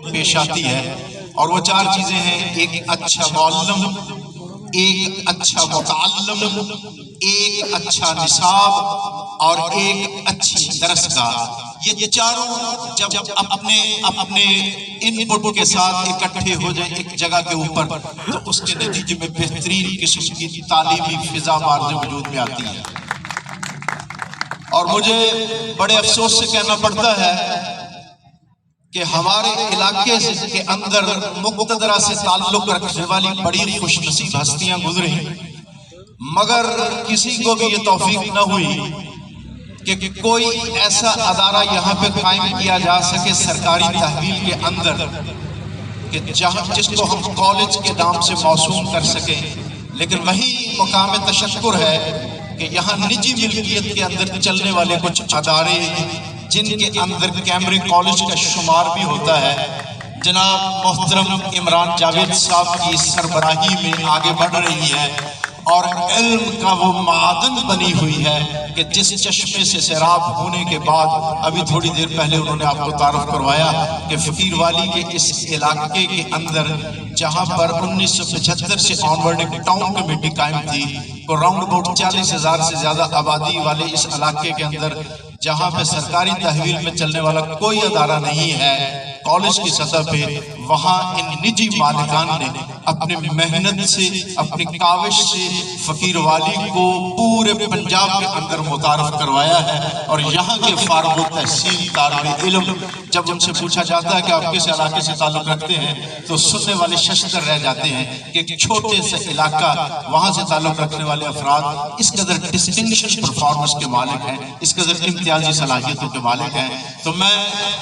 پیش آتی ہے، اور وہ 4 چیزیں ہیں: ایک اچھا معلم، ایک اچھا متعلم، ایک اچھا نصاب، اور ایک اچھی درسگاہ۔ یہ چاروں جب اپنے ان پٹ کے ساتھ اکٹھے ہو جائیں ایک جگہ کے اوپر، تو اس کے نتیجے میں بہترین قسم کی تعلیمی فضا مارز وجود میں آتی ہے۔ اور مجھے بڑے افسوس سے کہنا پڑتا ہے کہ ہمارے علاقے کے اندر مقتدرہ سے تعلق رکھنے والی بڑی خوش نصیب ہستیاں گزری، مگر کسی کو بھی یہ توفیق نہ ہوئی کہ کوئی ایسا ادارہ یہاں پہ قائم کیا جا سکے سرکاری تحویل کے اندر کہ جس کو ہم کالج کے نام سے موسوم کر سکیں۔ لیکن وہی مقام تشکر ہے کہ یہاں نجی ملکیت کے اندر چلنے والے کچھ ادارے جن کے اندر کیمبرج کالج کا شمار بھی ہوتا ہے، جناب محترم عمران جاوید صاحب کی سربراہی میں آگے بڑھ رہی ہے، اور علم کا وہ معدن بنی ہوئی ہے کہ جس چشمے سے سیراب ہونے کے بعد ابھی تھوڑی دیر پہلے انہوں نے آپ کو تعارف کروایا کہ فقیر والی کے اس علاقے کے اندر جہاں پر 1975 سے آنورڈ ایک ٹاؤن کمیٹی قائم تھی، کو راؤنڈ اباؤٹ 40,000 سے زیادہ آبادی والے اس علاقے کے اندر جہاں پہ سرکاری تحویل میں چلنے والا کوئی ادارہ نہیں ہے کالج کی سطح پہ، وہاں ان نجی مالکان نے اپنے محنت سے، اپنی کاوش سے فقیر والی کو پورے پنجاب کے اندر متعارف کروایا ہے۔ اور یہاں کے فارغ التحصیل طالب علم جب ان سے پوچھا جاتا ہے کہ آپ کس علاقے سے تعلق رکھتے ہیں، تو سننے والے ششدر رہ جاتے ہیں کہ ایک چھوٹے سے علاقہ، وہاں سے تعلق رکھنے والے افراد اس قدر ڈسٹنکشن پرفارمنس کے مالک ہیں، اس قدر امتیازی صلاحیتوں کے مالک ہیں۔ تو میں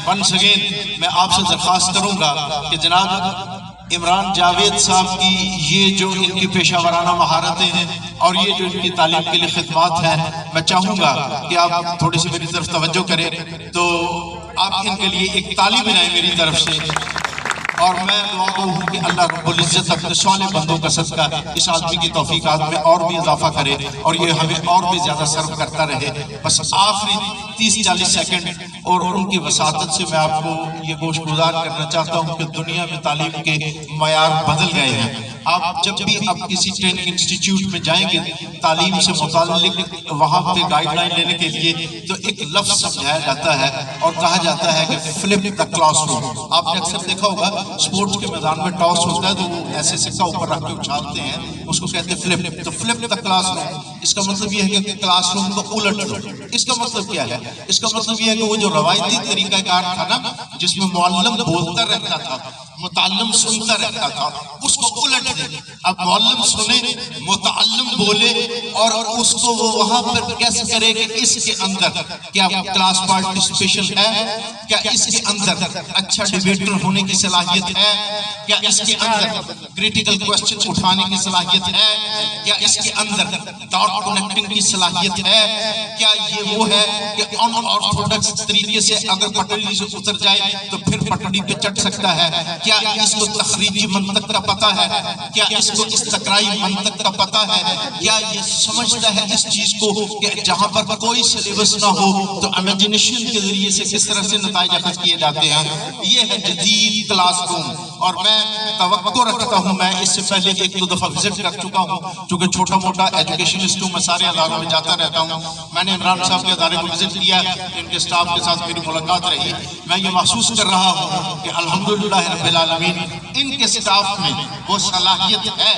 ونس اگین میں آپ سے درخواست کروں گا کہ جناب عمران جاوید صاحب کی یہ جو ان کی پیشہ ورانہ مہارتیں ہیں اور یہ جو ان کی تعلیم کے لیے خدمات ہیں، میں چاہوں گا کہ آپ تھوڑی سی میری طرف توجہ کریں، تو آپ ان کے لیے ایک تالی بجائیں میری طرف سے، اور میں دعا گو ہوں کہ اللہ رب العزت اپنے صالح بندوں کا صدقہ اس آدمی کی توفیقات میں اور بھی اضافہ کرے اور یہ ہمیں اور بھی زیادہ سرو کرتا رہے۔ بس آخری 30-40 سیکنڈ اور ان کی وساطت سے میں آپ کو یہ گوشگزار کرنا چاہتا ہوں کہ دنیا میں تعلیم کے معیار بدل گئے ہیں۔ آپ جب بھی اب کسی ٹریننگ انسٹیٹیوٹ میں جائیں گے تعلیم سے متعلق وہاں پہ گائیڈ لائن لینے کے لیے، تو ایک لفظ سمجھایا جاتا ہے اور کہا جاتا ہے کہ فلپ دا کلاس روم۔ آپ نے اکثر دیکھا ہوگا سپورٹس کے میدان میں ٹاس ہوتا ہے تو وہ ایسے سکہ اوپر رکھ کے اچھالتے ہیں، اس کو کہتے ہیں فلپ۔ تو فلپ دا کلاس روم، اس کا مطلب یہ ہے کہ کلاس روم کو الٹ لو۔ اس کا مطلب کیا ہے؟ اس کا مطلب یہ ہے کہ وہ جو روایتی طریقہ کار تھا نا، جس میں معلم بولتا رہتا تھا، متعلم سنتا رہتا تھا، اس کو الٹ دے۔ اب معلم سنے، متعلم بولے، اور اس کو وہ وہاں پر کیسے کرے کہ اس کے اندر کیا کلاس پارٹیسپیشن ہے، کیا اس کے اندر اچھا ڈیبیٹر ہونے کی صلاحیت ہے، کیا اس کے اندر کریٹیکل کوسچن اٹھانے کی صلاحیت ہے، کیا اس کے اندر ڈاٹ کنیکٹنگ کی صلاحیت ہے، کیا یہ وہ ہے کہ ان آرتھوڈکس طریقے سے اگر پٹڑی سے اتر جائے تو پھر پٹڑی پہ چڑھ سکتا ہے، کیا اس کو تخریجی منطق کا پتہ ہے، کیا اس کو استقرائی منطق کا پتہ ہے، کیا یہ سمجھتا ہے اس چیز کو کہ جہاں پر کوئی سلیبس نہ ہو تو امیجنیشن کے ذریعے سے کس طرح سے نتائج اخذ کیے جاتے ہیں۔ یہ ہے جدید کلاس روم، اور میں توقع رکھتا ہوں، میں اس سے پہلے 1-2 دفعہ وزٹ کر چکا ہوں، چونکہ چھوٹا موٹا ایجوکیشنسٹ ہوں، میں سارے اداروں میں جاتا رہتا ہوں۔ میں نے عمران صاحب کے ادارے کو وزٹ کیا، ان کے سٹاف کے ساتھ میری ملاقات رہی، میں یہ محسوس کر رہا ہوں کہ الحمدللہ رب العالمین ان کے سٹاف میں وہ صلاحیت ہے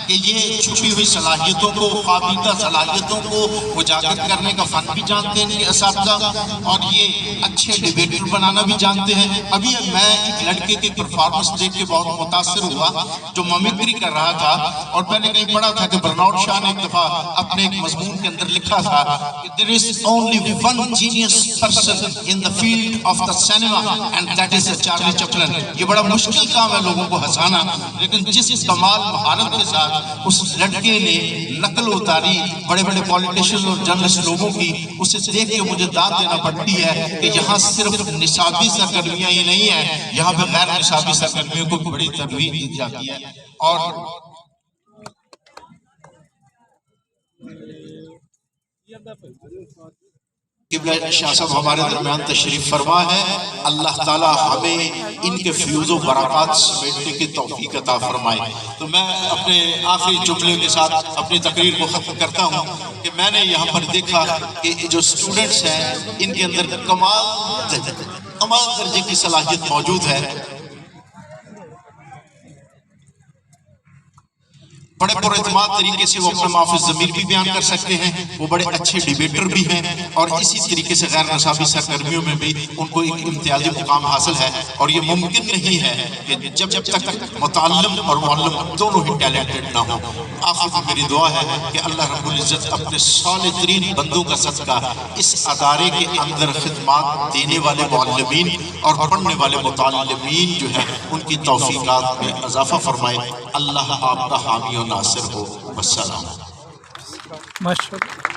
کہ یہ چھپی ہوئی صلاحیتوں کو، خوابیدہ صلاحیتوں کو اجاگر کرنے کا فن بھی جانتے ہیں یہ اساتذہ، اور یہ اچھے ڈیبیٹر بنانا بھی جانتے ہیں۔ ابھی میں ایک لڑکے کی پرفارمنس دیکھ کے بہت متاثر ہوا جو ممیکری کر رہا تھا، اور میں نے کہیں پڑھا تھا کہ برنارڈ شاہ نے ایک دفعہ اپنے ایک مضمون کے اندر لکھا تھا کہ there is only one genius person in the field of the cinema and that is Charlie Chaplin. یہ بڑا مشکل کام ہے لوگوں کو ہنسانا، لیکن جس کمال مہارت کے ساتھ اس لڑکے نے نقل اتاری بڑے بڑے پولیٹیشن اور جرنلسٹ لوگوں کی، اسے دیکھ کے مجھے داد دینا پڑتی ہے کہ یہاں صرف نصابی سرگرمیاں ہی نہیں ہیں، یہاں پہ غیر نصابی سرگرمیوں کو بڑی ترغیب دی جاتی ہے۔ اور قبلہ شاہ صاحب ہمارے درمیان تشریف فرما ہے. اللہ تعالیٰ ہمیں ان کے فیوز و برکات سمیٹنے کی توفیق عطا فرمائے. تو میں اپنے آخری جملے کے ساتھ اپنی تقریر کو ختم کرتا ہوں کہ میں نے یہاں پر دیکھا کہ جو اسٹوڈنٹس ہیں ان کے اندر کمال درجے کی صلاحیت موجود ہے. بڑے پر اعتماد طریقے سے وہ اپنا معافظ ضمیر بھی بیان کر سکتے ہیں. وہ بڑے اچھے ڈیبیٹر بھی ہیں اور اسی طریقے سے غیر نصابی سرگرمیوں میں بھی ان کو ایک امتیازی مقام حاصل ہے. اور یہ ممکن نہیں ہے کہ جب تک متعلم اور معلم دونوں ہی ٹیلنٹڈ نہ ہوں. آخر میں میری دعا ہے کہ اللہ رب العزت اپنے صالح ترین بندوں کا صدقہ اس ادارے کے اندر خدمات دینے والے معلمین اور پڑھنے والے متعلمین جو ہیں ان کی توفیقات میں اضافہ فرمائے. اللہ آپ کا حامی و ناصر ہو. والسلام. ماشاءاللہ.